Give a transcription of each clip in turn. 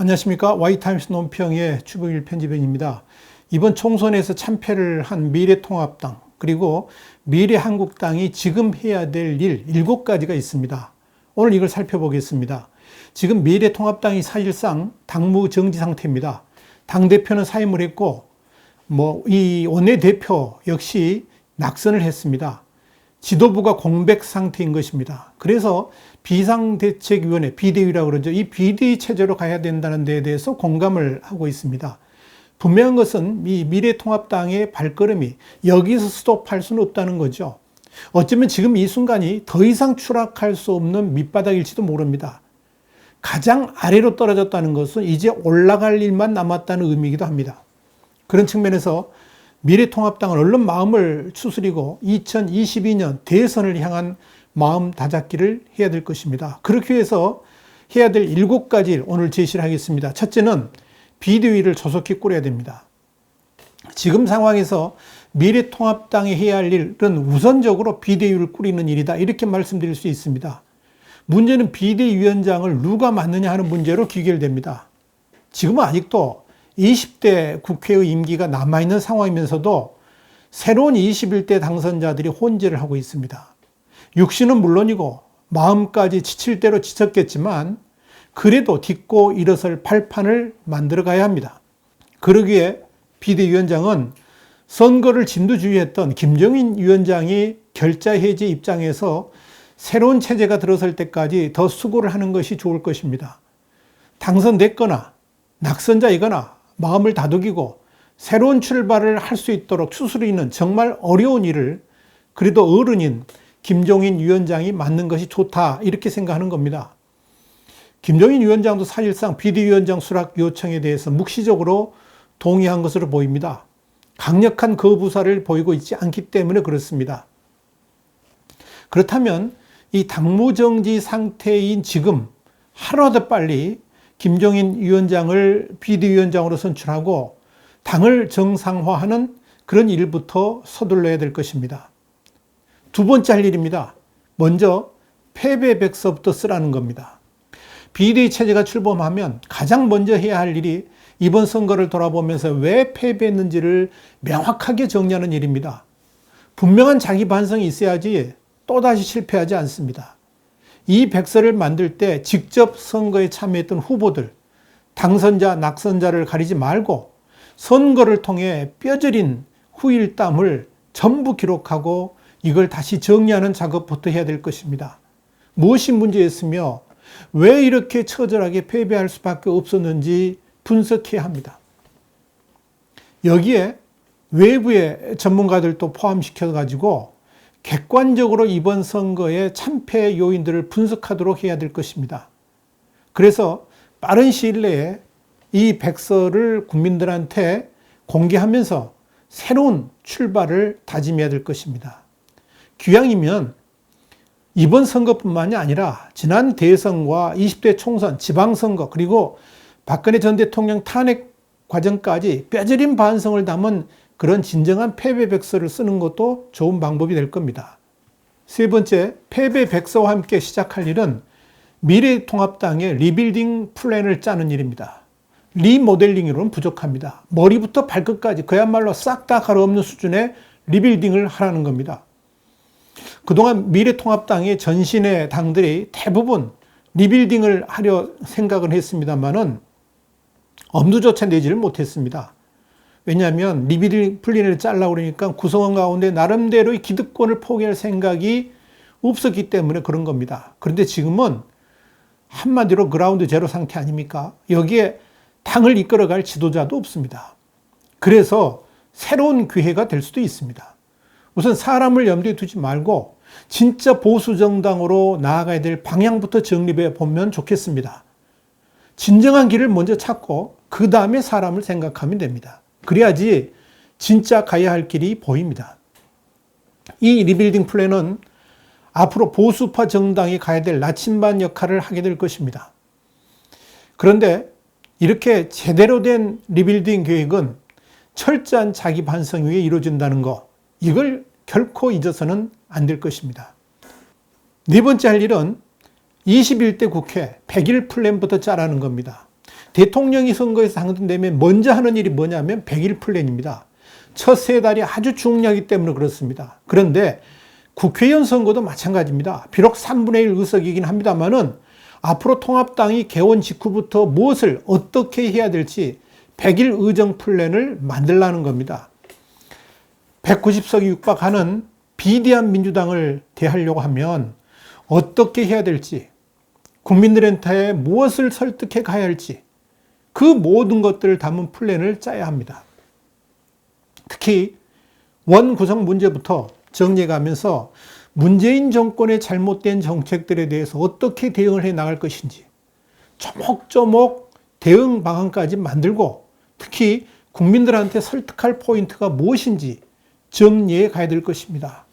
안녕하십니까. Y타임스 논평의 추부일 편집원입니다. 이번 총선에서 참패를 한 미래통합당 그리고 미래한국당이 지금 해야 될 일 7가지가 있습니다. 오늘 이걸 살펴보겠습니다. 지금 미래통합당이 사실상 당무 정지 상태입니다. 당대표는 사임을 했고 이 원내대표 역시 낙선을 했습니다. 지도부가 공백 상태인 것입니다. 그래서 비상대책위원회, 비대위라고 그러죠. 이 비대위 체제로 가야 된다는 데에 대해서 공감을 하고 있습니다. 분명한 것은 이 미래통합당의 발걸음이 여기서 스톱할 수는 없다는 거죠. 어쩌면 지금 이 순간이 더 이상 추락할 수 없는 밑바닥일지도 모릅니다. 가장 아래로 떨어졌다는 것은 이제 올라갈 일만 남았다는 의미이기도 합니다. 그런 측면에서 미래통합당은 얼른 마음을 추스리고 2022년 대선을 향한 마음 다잡기를 해야 될 것입니다. 그렇게 해서 해야 될 7가지를 오늘 제시를 하겠습니다. 첫째는 비대위를 조속히 꾸려야 됩니다. 지금 상황에서 미래통합당이 해야 할 일은 우선적으로 비대위를 꾸리는 일이다. 이렇게 말씀드릴 수 있습니다. 문제는 비대위원장을 누가 맡느냐 하는 문제로 귀결됩니다. 지금은 아직도 20대 국회의 임기가 남아있는 상황이면서도 새로운 21대 당선자들이 혼재를 하고 있습니다. 육신은 물론이고 마음까지 지칠 대로 지쳤겠지만 그래도 딛고 일어설 발판을 만들어 가야 합니다. 그러기에 비대위원장은 선거를 진두지휘했던 김종인 위원장이 결자 해제 입장에서 새로운 체제가 들어설 때까지 더 수고를 하는 것이 좋을 것입니다. 당선됐거나 낙선자이거나 마음을 다독이고 새로운 출발을 할 수 있도록 추스리는 정말 어려운 일을 그래도 어른인 김종인 위원장이 맡는 것이 좋다 이렇게 생각하는 겁니다. 김종인 위원장도 사실상 비대위원장 수락 요청에 대해서 묵시적으로 동의한 것으로 보입니다. 강력한 거부사를 보이고 있지 않기 때문에 그렇습니다. 그렇다면 이 당무정지 상태인 지금 하루라도 빨리 김종인 위원장을 비대위원장으로 선출하고 당을 정상화하는 그런 일부터 서둘러야 될 것입니다. 두 번째 할 일입니다. 먼저 패배백서부터 쓰라는 겁니다. 비대위 체제가 출범하면 가장 먼저 해야 할 일이 이번 선거를 돌아보면서 왜 패배했는지를 명확하게 정리하는 일입니다. 분명한 자기 반성이 있어야지 또다시 실패하지 않습니다. 이 백서를 만들 때 직접 선거에 참여했던 후보들, 당선자, 낙선자를 가리지 말고 선거를 통해 뼈저린 후일담을 전부 기록하고 이걸 다시 정리하는 작업부터 해야 될 것입니다. 무엇이 문제였으며 왜 이렇게 처절하게 패배할 수밖에 없었는지 분석해야 합니다. 여기에 외부의 전문가들도 포함시켜가지고 객관적으로 이번 선거의 참패 요인들을 분석하도록 해야 될 것입니다. 그래서 빠른 시일 내에 이 백서를 국민들한테 공개하면서 새로운 출발을 다짐해야 될 것입니다. 기왕이면 이번 선거뿐만이 아니라 지난 대선과 20대 총선, 지방선거 그리고 박근혜 전 대통령 탄핵 과정까지 뼈저린 반성을 담은 그런 진정한 패배백서를 쓰는 것도 좋은 방법이 될 겁니다. 세 번째, 패배백서와 함께 시작할 일은 미래통합당의 리빌딩 플랜을 짜는 일입니다. 리모델링으로는 부족합니다. 머리부터 발끝까지 그야말로 싹 다 가려없는 수준의 리빌딩을 하라는 겁니다. 그동안 미래통합당의 전신의 당들이 대부분 리빌딩을 하려 생각을 했습니다만은 엄두조차 내지를 못했습니다. 왜냐하면 리빌딩 플랜을 짜려고 그러니까 구성원 가운데 나름대로의 기득권을 포기할 생각이 없었기 때문에 그런 겁니다. 그런데 지금은 한마디로 그라운드 제로 상태 아닙니까? 여기에 당을 이끌어갈 지도자도 없습니다. 그래서 새로운 기회가 될 수도 있습니다. 우선 사람을 염두에 두지 말고 진짜 보수 정당으로 나아가야 될 방향부터 정립해 보면 좋겠습니다. 진정한 길을 먼저 찾고 그 다음에 사람을 생각하면 됩니다. 그래야지 진짜 가야 할 길이 보입니다. 이 리빌딩 플랜은 앞으로 보수파 정당이 가야 될 나침반 역할을 하게 될 것입니다. 그런데 이렇게 제대로 된 리빌딩 계획은 철저한 자기 반성 위에 이루어진다는 거, 이걸 결코 잊어서는 안 될 것입니다. 네 번째 할 일은 21대 국회 100일 플랜부터 짜라는 겁니다. 대통령이 선거에서 당선되면 먼저 하는 일이 뭐냐면 100일 플랜입니다. 첫 3달이 아주 중요하기 때문에 그렇습니다. 그런데 국회의원 선거도 마찬가지입니다. 비록 3분의 1 의석이긴 합니다만은 앞으로 통합당이 개원 직후부터 무엇을 어떻게 해야 될지 100일 의정 플랜을 만들라는 겁니다. 190석이 육박하는 비대한 민주당을 대하려고 하면 어떻게 해야 될지, 국민들한테 무엇을 설득해 가야 할지 그 모든 것들을 담은 플랜을 짜야 합니다. 특히 원 구성 문제부터 정리해 가면서 문재인 정권의 잘못된 정책들에 대해서 어떻게 대응을 해 나갈 것인지 조목조목 대응 방안까지 만들고 특히 국민들한테 설득할 포인트가 무엇인지 정리해 가야 될 것입니다.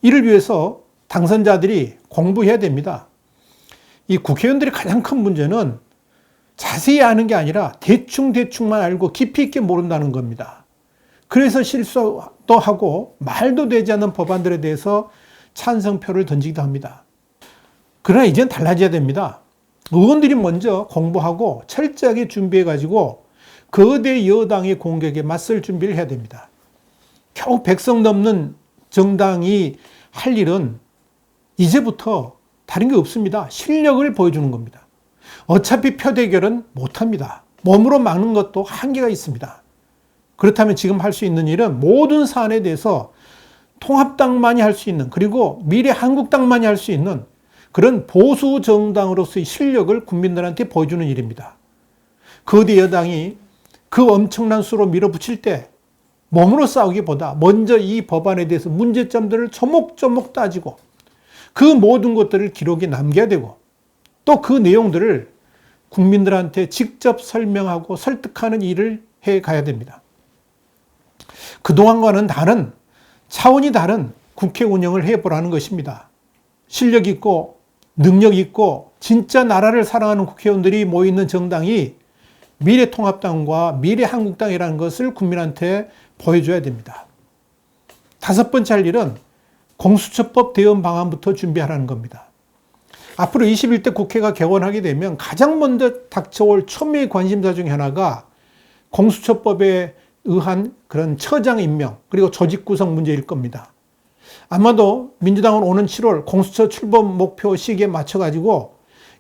이를 위해서 당선자들이 공부해야 됩니다. 이 국회의원들의 가장 큰 문제는 자세히 아는 게 아니라 대충만 알고 깊이 있게 모른다는 겁니다. 그래서 실수도 하고 말도 되지 않는 법안들에 대해서 찬성표를 던지기도 합니다. 그러나 이제는 달라져야 됩니다. 의원들이 먼저 공부하고 철저하게 준비해가지고 거대 여당의 공격에 맞설 준비를 해야 됩니다. 겨우 100석 넘는 정당이 할 일은 이제부터 다른 게 없습니다. 실력을 보여주는 겁니다. 어차피 표대결은 못합니다. 몸으로 막는 것도 한계가 있습니다. 그렇다면 지금 할 수 있는 일은 모든 사안에 대해서 통합당만이 할 수 있는, 그리고 미래한국당만이 할 수 있는 그런 보수 정당으로서의 실력을 국민들한테 보여주는 일입니다. 거대 여당이 그 엄청난 수로 밀어붙일 때 몸으로 싸우기보다 먼저 이 법안에 대해서 문제점들을 조목조목 따지고 그 모든 것들을 기록에 남겨야 되고 또 그 내용들을 국민들한테 직접 설명하고 설득하는 일을 해 가야 됩니다. 그동안과는 다른, 차원이 다른 국회 운영을 해보라는 것입니다. 실력 있고 능력 있고 진짜 나라를 사랑하는 국회의원들이 모이는 정당이 미래통합당과 미래한국당이라는 것을 국민한테 보여줘야 됩니다. 5번째 할 일은 공수처법 대응 방안부터 준비하라는 겁니다. 앞으로 21대 국회가 개원하게 되면 가장 먼저 닥쳐올 첨예의 관심사 중에 하나가 공수처법에 의한 그런 처장 임명 그리고 조직 구성 문제일 겁니다. 아마도 민주당은 오는 7월 공수처 출범 목표 시기에 맞춰가지고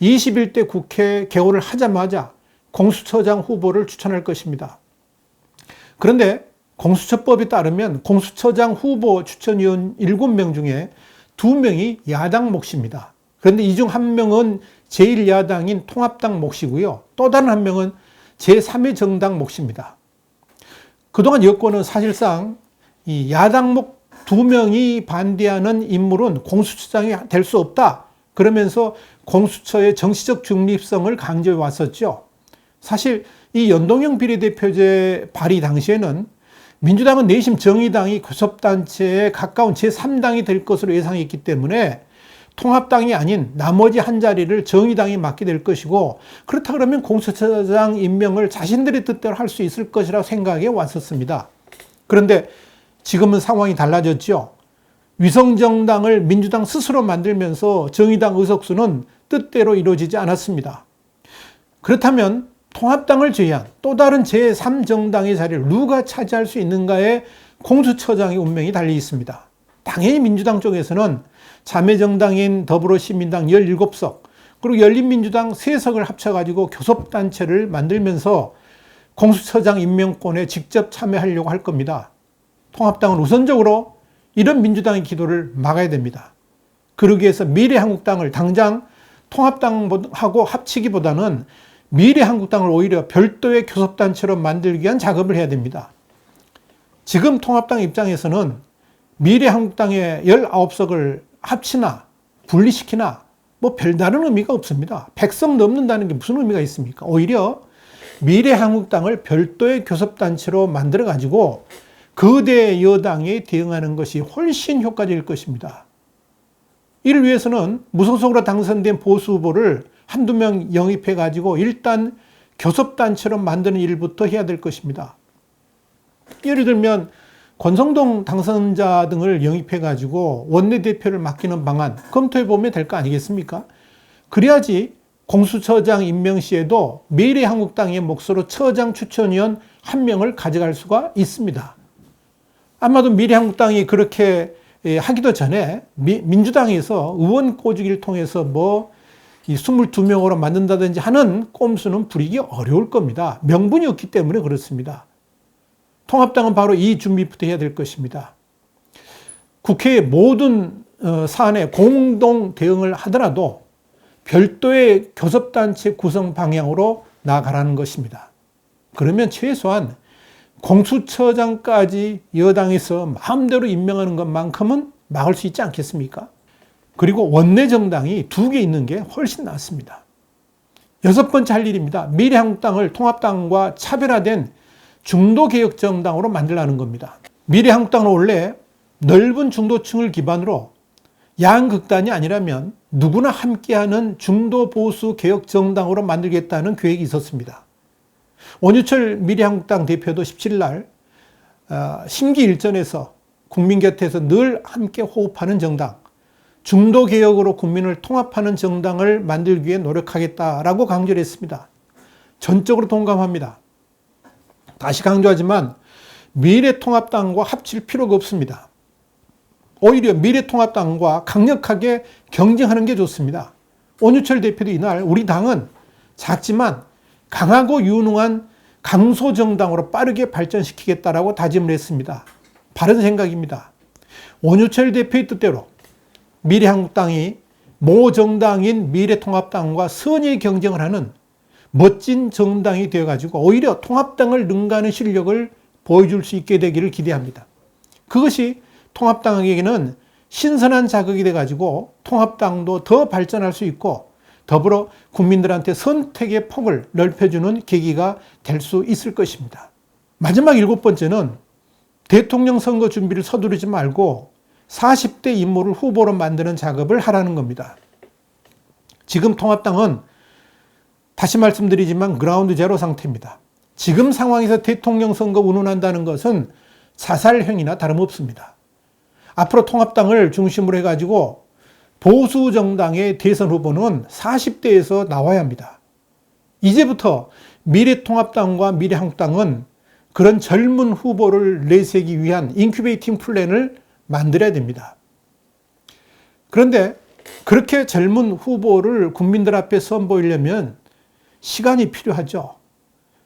21대 국회 개원을 하자마자 공수처장 후보를 추천할 것입니다. 그런데 공수처법에 따르면 공수처장 후보 추천위원 7명 중에 2명이 야당 몫입니다. 그런데 이 중 1명은 제1야당인 통합당 몫이고요. 또 다른 1명은 제3의 정당 몫입니다. 그동안 여권은 사실상 이 야당 몫 2명이 반대하는 인물은 공수처장이 될 수 없다. 그러면서 공수처의 정치적 중립성을 강조해 왔었죠. 사실 이 연동형 비례대표제 발의 당시에는 민주당은 내심 정의당이 교섭단체에 가까운 제3당이 될 것으로 예상했기 때문에 통합당이 아닌 나머지 한 자리를 정의당이 맡게 될 것이고 그렇다 그러면 공수처장 임명을 자신들의 뜻대로 할 수 있을 것이라고 생각해 왔었습니다. 그런데 지금은 상황이 달라졌죠. 위성정당을 민주당 스스로 만들면서 정의당 의석수는 뜻대로 이루어지지 않았습니다. 그렇다면 통합당을 제외한 또 다른 제3정당의 자리를 누가 차지할 수 있는가에 공수처장의 운명이 달려 있습니다. 당연히 민주당 쪽에서는 자매정당인 더불어시민당 17석 그리고 열린민주당 3석을 합쳐가지고 교섭단체를 만들면서 공수처장 임명권에 직접 참여하려고 할 겁니다. 통합당은 우선적으로 이런 민주당의 기도를 막아야 됩니다. 그러기 위해서 미래한국당을 당장 통합당하고 합치기보다는 미래한국당을 오히려 별도의 교섭단체로 만들기 위한 작업을 해야 됩니다. 지금 통합당 입장에서는 미래한국당의 19석을 합치나 분리시키나 뭐 별다른 의미가 없습니다. 100석 넘는다는 게 무슨 의미가 있습니까? 오히려 미래한국당을 별도의 교섭단체로 만들어가지고 거대 여당에 대응하는 것이 훨씬 효과적일 것입니다. 이를 위해서는 무소속으로 당선된 보수 후보를 한두 명 영입해가지고 일단 교섭단체로 만드는 일부터 해야 될 것입니다. 예를 들면 권성동 당선자 등을 영입해가지고 원내대표를 맡기는 방안 검토해보면 될 거 아니겠습니까? 그래야지 공수처장 임명 시에도 미래한국당의 몫으로 처장 추천위원 1명을 가져갈 수가 있습니다. 아마도 미래한국당이 그렇게 하기도 전에 민주당에서 의원 꼬주기를 통해서 이 22명으로 만든다든지 하는 꼼수는 부리기 어려울 겁니다. 명분이 없기 때문에 그렇습니다. 통합당은 바로 이 준비부터 해야 될 것입니다. 국회의 모든 사안에 공동 대응을 하더라도 별도의 교섭단체 구성 방향으로 나아가라는 것입니다. 그러면 최소한 공수처장까지 여당에서 마음대로 임명하는 것만큼은 막을 수 있지 않겠습니까? 그리고 원내 정당이 2개 있는 게 훨씬 낫습니다. 6번째 할 일입니다. 미래한국당을 통합당과 차별화된 중도개혁정당으로 만들라는 겁니다. 미래한국당은 원래 넓은 중도층을 기반으로 양극단이 아니라면 누구나 함께하는 중도보수개혁정당으로 만들겠다는 계획이 있었습니다. 원유철 미래한국당 대표도 17일 날 심기일전에서 국민 곁에서 늘 함께 호흡하는 정당, 중도개혁으로 국민을 통합하는 정당을 만들기 위해 노력하겠다라고 강조를 했습니다. 전적으로 동감합니다. 다시 강조하지만 미래통합당과 합칠 필요가 없습니다. 오히려 미래통합당과 강력하게 경쟁하는 게 좋습니다. 원유철 대표도 이날 우리 당은 작지만 강하고 유능한 강소정당으로 빠르게 발전시키겠다라고 다짐을 했습니다. 바른 생각입니다. 원유철 대표의 뜻대로 미래한국당이 모 정당인 미래통합당과 선의 경쟁을 하는 멋진 정당이 되어가지고 오히려 통합당을 능가하는 실력을 보여줄 수 있게 되기를 기대합니다. 그것이 통합당에게는 신선한 자극이 돼가지고 통합당도 더 발전할 수 있고 더불어 국민들한테 선택의 폭을 넓혀주는 계기가 될 수 있을 것입니다. 마지막 7번째는 대통령 선거 준비를 서두르지 말고 40대 인물을 후보로 만드는 작업을 하라는 겁니다. 지금 통합당은 다시 말씀드리지만 그라운드 제로 상태입니다. 지금 상황에서 대통령 선거 운운한다는 것은 자살행위나 다름없습니다. 앞으로 통합당을 중심으로 해가지고 보수 정당의 대선 후보는 40대에서 나와야 합니다. 이제부터 미래통합당과 미래한국당은 그런 젊은 후보를 내세우기 위한 인큐베이팅 플랜을 만들어야 됩니다. 그런데 그렇게 젊은 후보를 국민들 앞에 선보이려면 시간이 필요하죠.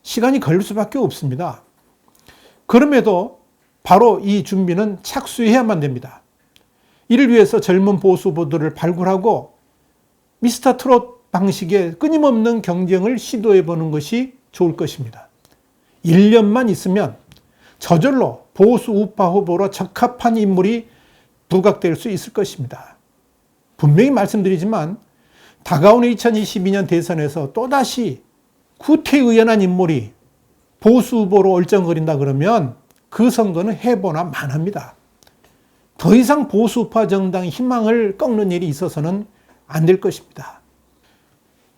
시간이 걸릴 수밖에 없습니다. 그럼에도 바로 이 준비는 착수해야만 됩니다. 이를 위해서 젊은 보수 후보들을 발굴하고 미스터 트롯 방식의 끊임없는 경쟁을 시도해 보는 것이 좋을 것입니다. 1년만 있으면 저절로 보수 우파 후보로 적합한 인물이 부각될 수 있을 것입니다. 분명히 말씀드리지만 다가오는 2022년 대선에서 또다시 구태의연한 인물이 보수 후보로 얼쩡거린다 그러면 그 선거는 해보나 만합니다. 더 이상 보수 우파 정당의 희망을 꺾는 일이 있어서는 안 될 것입니다.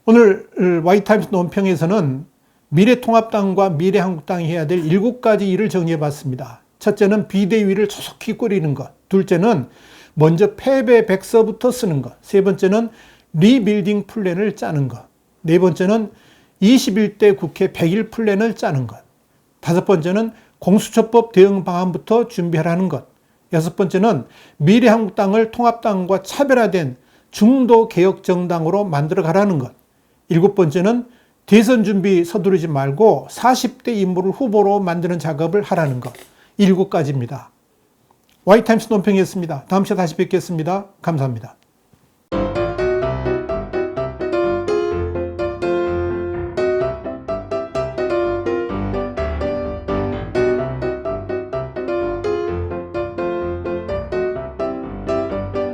오늘 와이타임스 논평에서는 미래통합당과 미래한국당이 해야 될 7가지 일을 정리해 봤습니다. 첫째는 비대위를 조속히 꾸리는 것. 둘째는 먼저 패배 백서부터 쓰는 것. 세 번째는 리빌딩 플랜을 짜는 것. 네 번째는 21대 국회 100일 플랜을 짜는 것. 다섯 번째는 공수처법 대응 방안부터 준비하라는 것. 여섯 번째는 미래한국당을 통합당과 차별화된 중도 개혁 정당으로 만들어 가라는 것. 일곱 번째는 대선 준비 서두르지 말고 40대 인물을 후보로 만드는 작업을 하라는 것. 7가지입니다. 와이타임스 논평이었습니다. 다음 시간에 다시 뵙겠습니다. 감사합니다.